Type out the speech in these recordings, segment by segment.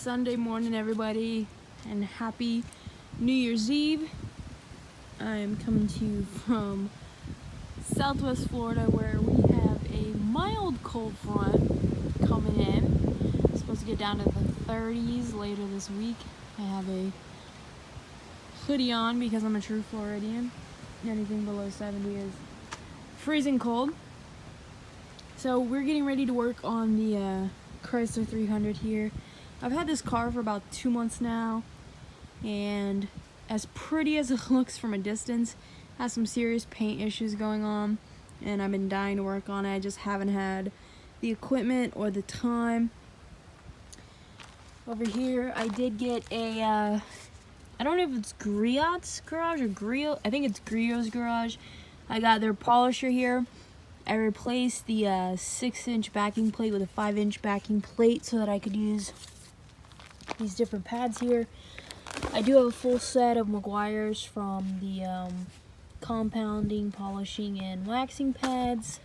Sunday morning, everybody, and happy New Year's Eve. I am coming to you from Southwest Florida, where we have a mild cold front coming in. It's supposed to get down to the 30s later this week. I have a hoodie on because I'm a true Floridian. Anything below 70 is freezing cold. So we're getting ready to work on the Chrysler 300 here. I've had this car for about 2 months now, and as pretty as it looks from a distance, has some serious paint issues going on, and I've been dying to work on it. I just haven't had the equipment or the time. Over here, I did get a, I don't know if it's Griot's garage or Griot. I think it's Griot's garage. I got their polisher here. I replaced the 6-inch backing plate with a 5-inch backing plate so that I could use these different pads here. I do have a full set of Meguiar's from the compounding, polishing, and waxing pads.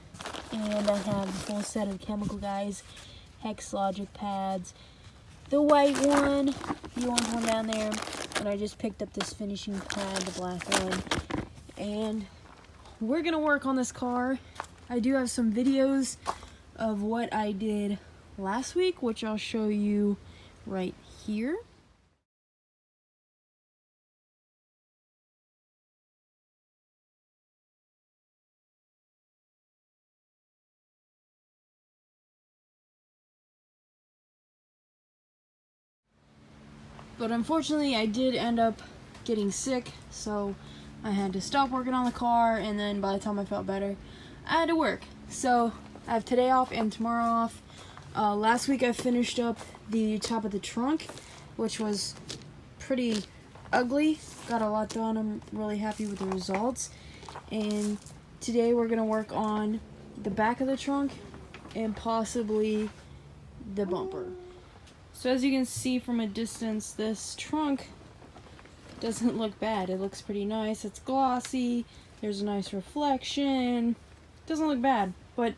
And I have a full set of Chemical Guys Hex Logic pads. The white one, the orange one down there. And I just picked up this finishing pad, the black one. And we're gonna work on this car. I do have some videos of what I did last week, which I'll show you right here. But unfortunately, I did end up getting sick, so I had to stop working on the car, and then by the time I felt better, I had to work. So I have today off and tomorrow off. Last week I finished up the top of the trunk, which was pretty ugly. Got a lot done. I'm really happy with the results. And today we're gonna work on the back of the trunk and possibly the bumper. So as you can see from a distance, this trunk doesn't look bad. It looks pretty nice. It's glossy. There's a nice reflection. Doesn't look bad, but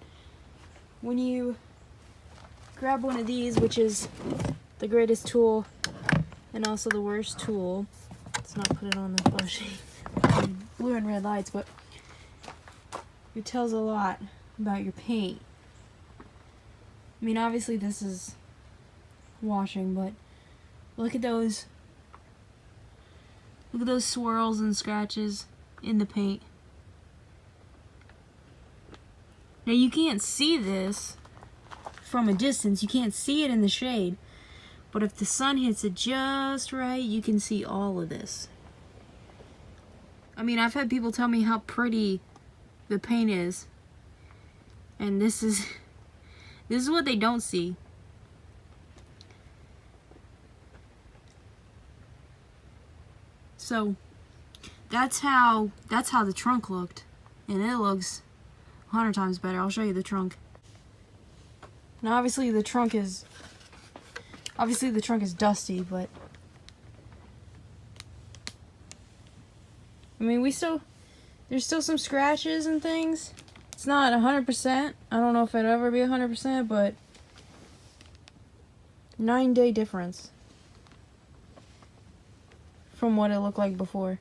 when you grab one of these, which is the greatest tool and also the worst tool, let's not put it on the flashing blue and red lights, but it tells a lot about your paint. I mean, obviously this is washing, but look at those swirls and scratches in the paint. Now you can't see this from a distance, you can't see it in the shade, but if the sun hits it just right, you can see all of this. I mean, I've had people tell me how pretty the paint is, and this is what they don't see. So that's how the trunk looked, and it looks 100 times better. I'll show you the trunk. Now obviously the trunk is dusty, but I mean, there's still some scratches and things. It's not 100%. I don't know if it'll ever be 100%, but 9-day difference from what it looked like before.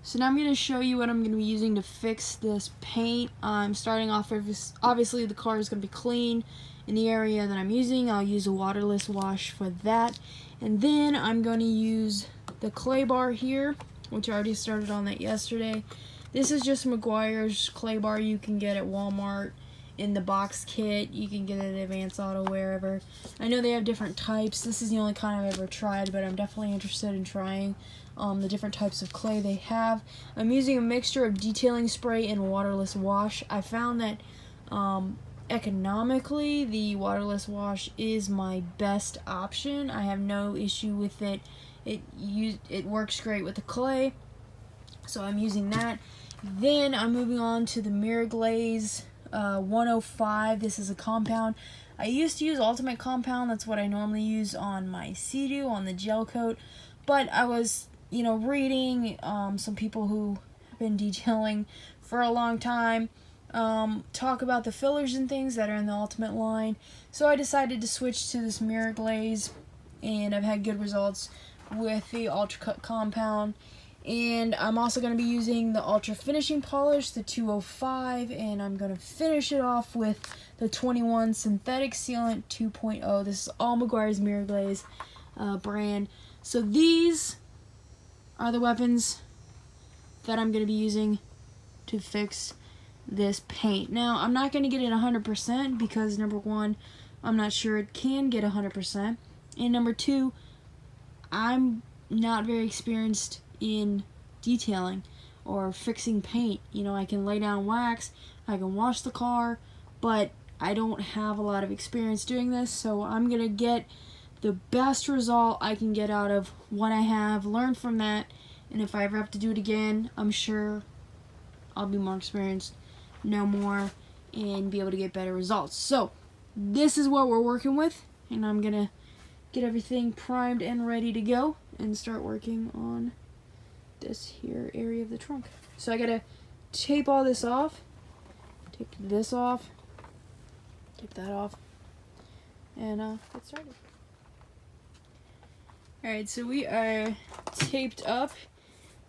So now I'm going to show you what I'm going to be using to fix this paint. I'm starting off with, obviously the car is going to be clean. In the area that I'm using, I'll use a waterless wash for that. And then I'm going to use the clay bar here, which I already started on that yesterday. This is just Meguiar's clay bar you can get at Walmart in the box kit. You can get it at Advance Auto, wherever. I know they have different types. This is the only kind I've ever tried, but I'm definitely interested in trying the different types of clay they have. I'm using a mixture of detailing spray and waterless wash. I found that economically the waterless wash is my best option. I have no issue with it. It works great with the clay, so I'm using that. Then I'm moving on to the Mirror Glaze 105. This is a compound. I used to use Ultimate Compound. That's what I normally use on my Sea-Doo, on the gel coat. But I was, reading some people who have been detailing for a long time talk about the fillers and things that are in the Ultimate line. So I decided to switch to this mirror glaze, and I've had good results with the Ultra Cut Compound. And I'm also going to be using the Ultra Finishing Polish, the 205, and I'm going to finish it off with the 21 Synthetic Sealant 2.0. This is all Meguiar's Mirror Glaze brand. So these are the weapons that I'm going to be using to fix this paint. Now, I'm not going to get it 100% because, number one, I'm not sure it can get 100%. And number two, I'm not very experienced in detailing or fixing paint. You know, I can lay down wax, I can wash the car, but I don't have a lot of experience doing this, so I'm gonna get the best result I can get out of what I have, learn from that, and if I ever have to do it again, I'm sure I'll be more experienced, know more, and be able to get better results. So this is what we're working with, and I'm gonna get everything primed and ready to go and start working on this here area of the trunk. So I gotta tape all this off, take this off, take that off, and get started. Alright, so we are taped up.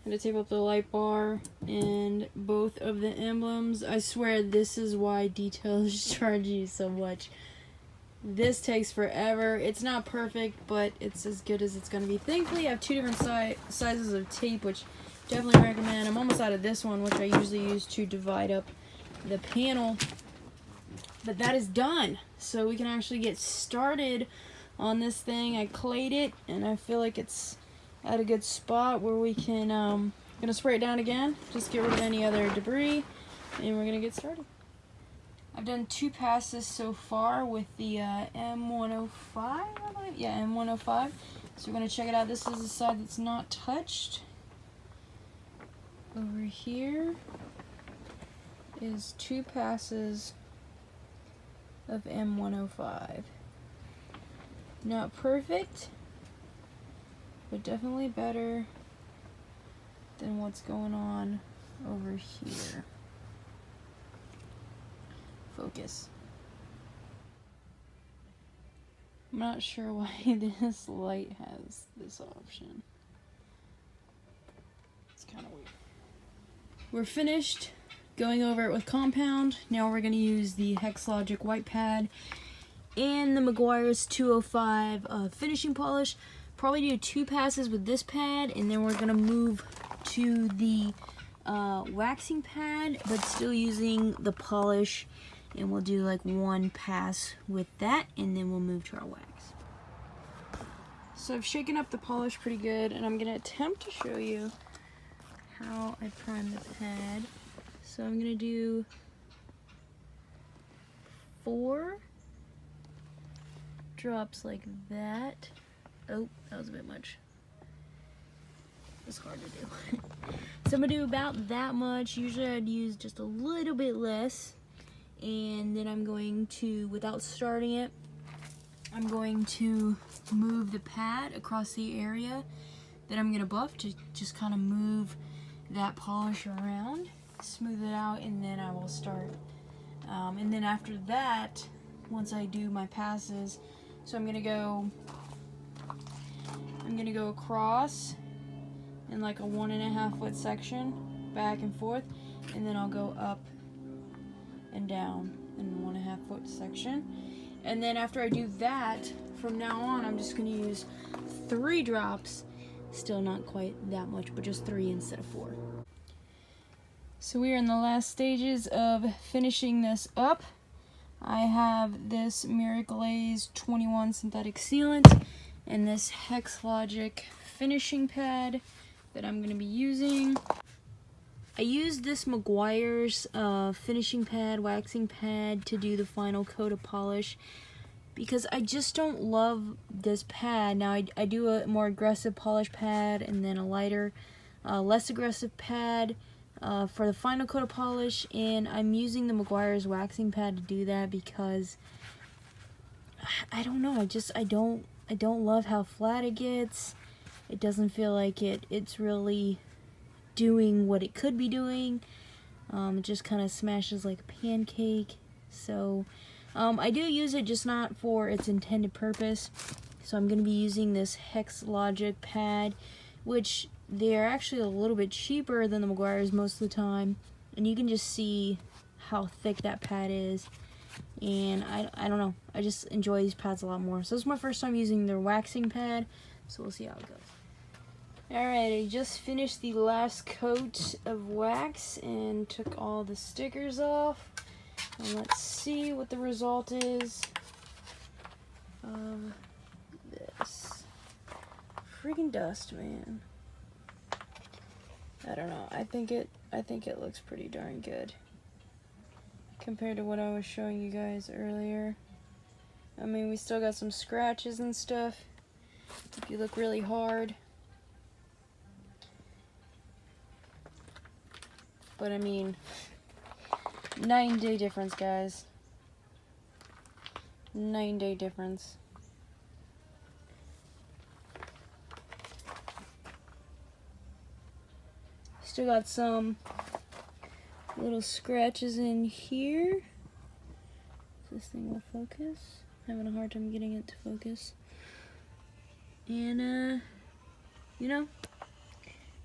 I'm gonna tape up the light bar and both of the emblems. I swear this is why detailers charge you so much. This takes forever. It's not perfect, but it's as good as it's going to be. Thankfully, I have two different sizes of tape, which definitely recommend. I'm almost out of this one, which I usually use to divide up the panel. But that is done. So we can actually get started on this thing. I clayed it, and I feel like it's at a good spot where we can, gonna spray it down again, just get rid of any other debris, and we're going to get started. I've done 2 passes so far with the M105, I believe. Yeah, M105. So we're going to check it out. This is the side that's not touched. Over here is 2 passes of M105. Not perfect, but definitely better than what's going on over here. Focus. I'm not sure why this light has this option. It's kind of weird. We're finished going over it with compound. Now we're going to use the Hexlogic white pad and the Meguiar's 205 finishing polish. Probably do 2 passes with this pad, and then we're going to move to the waxing pad, but still using the polish. And we'll do like 1 pass with that, and then we'll move to our wax. So I've shaken up the polish pretty good, and I'm going to attempt to show you how I prime the pad. So I'm going to do 4 drops like that. Oh, that was a bit much. It's hard to do. So I'm going to do about that much. Usually I'd use just a little bit less. And then I'm going to, without starting it, I'm going to move the pad across the area that I'm going to buff to just kind of move that polish around, smooth it out, and then I will start. And then after that, once I do my passes, so I'm going to go across in like a 1.5 foot section, back and forth, and then I'll go up and down in a 1.5 foot section. And then after I do that, from now on, I'm just going to use 3 drops. Still not quite that much, but just 3 instead of 4. So we are in the last stages of finishing this up. I have this Mirror Glaze 21 Synthetic Sealant and this Hexlogic finishing pad that I'm going to be using. I used this Meguiar's finishing pad, waxing pad to do the final coat of polish because I just don't love this pad. Now I do a more aggressive polish pad and then a lighter, less aggressive pad for the final coat of polish, and I'm using the Meguiar's waxing pad to do that because I don't know, I don't love how flat it gets. It doesn't feel like it's really doing what it could be doing. It just kind of smashes like a pancake. So I do use it, just not for its intended purpose. So I'm going to be using this Hex Logic pad, which they're actually a little bit cheaper than the Meguiar's most of the time. And you can just see how thick that pad is. And I don't know, I just enjoy these pads a lot more. So this is my first time using their waxing pad, so we'll see how it goes. Alright, I just finished the last coat of wax and took all the stickers off. And let's see what the result is of this. Freaking dust, man. I don't know, I think it looks pretty darn good compared to what I was showing you guys earlier. I mean, we still got some scratches and stuff if you look really hard. But I mean, 9-day difference, guys. 9-day difference. Still got some little scratches in here. This thing will focus. Having a hard time getting it to focus. And you know,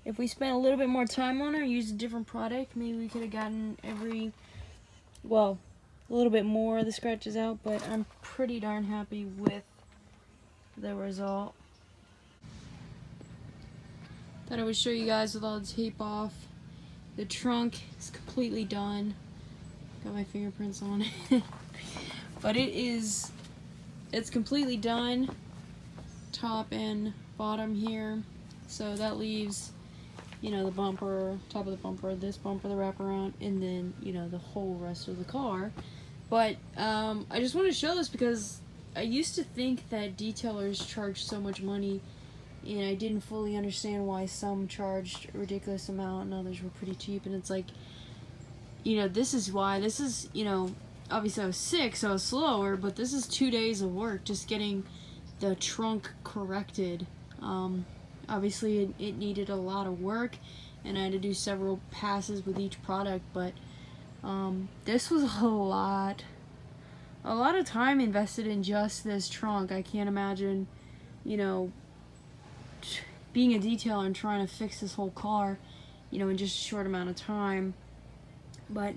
if we spent a little bit more time on it or used a different product, maybe we could have gotten a little bit more of the scratches out, but I'm pretty darn happy with the result. Thought I would show you guys with all the tape off. The trunk is completely done. Got my fingerprints on it. But it's completely done. Top and bottom here. So that leaves, you know, the bumper, top of the bumper, this bumper, the wraparound, and then, you know, the whole rest of the car. But I just wanted to show this because I used to think that detailers charged so much money, and I didn't fully understand why some charged a ridiculous amount and others were pretty cheap. And it's like, you know, this is why. This is, you know, obviously I was sick, so I was slower, but this is 2 days of work just getting the trunk corrected. Obviously it needed a lot of work, and I had to do several passes with each product, but this was a lot of time invested in just this trunk. I can't imagine, you know, being a detailer and trying to fix this whole car, you know, in just a short amount of time. But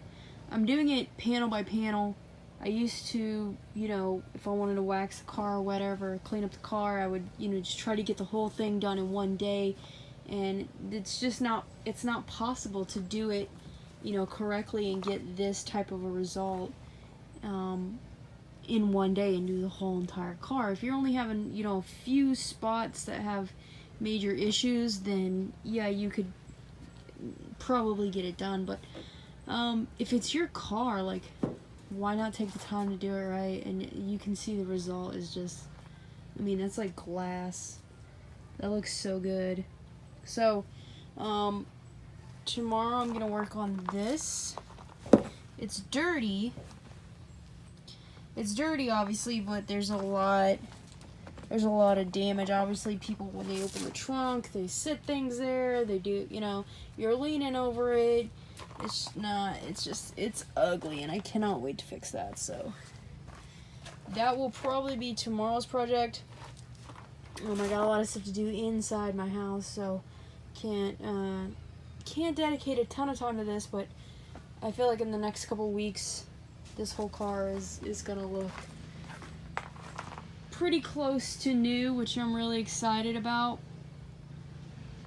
I'm doing it panel by panel. I used to, you know, if I wanted to wax the car or whatever, clean up the car, I would, you know, just try to get the whole thing done in one day. And it's just not possible to do it, you know, correctly and get this type of a result in one day and do the whole entire car. If you're only having, you know, a few spots that have major issues, then yeah, you could probably get it done. But if it's your car, like, why not take the time to do it right? And you can see the result is just, I mean, that's like glass. That looks so good. So tomorrow I'm gonna work on this. It's dirty, obviously, but there's a lot of damage. Obviously, people, when they open the trunk, they sit things there, they do, you know, you're leaning over it. It's ugly, and I cannot wait to fix that. So that will probably be tomorrow's project. I got a lot of stuff to do inside my house, so can't dedicate a ton of time to this, but I feel like in the next couple weeks this whole car is gonna look pretty close to new, which I'm really excited about.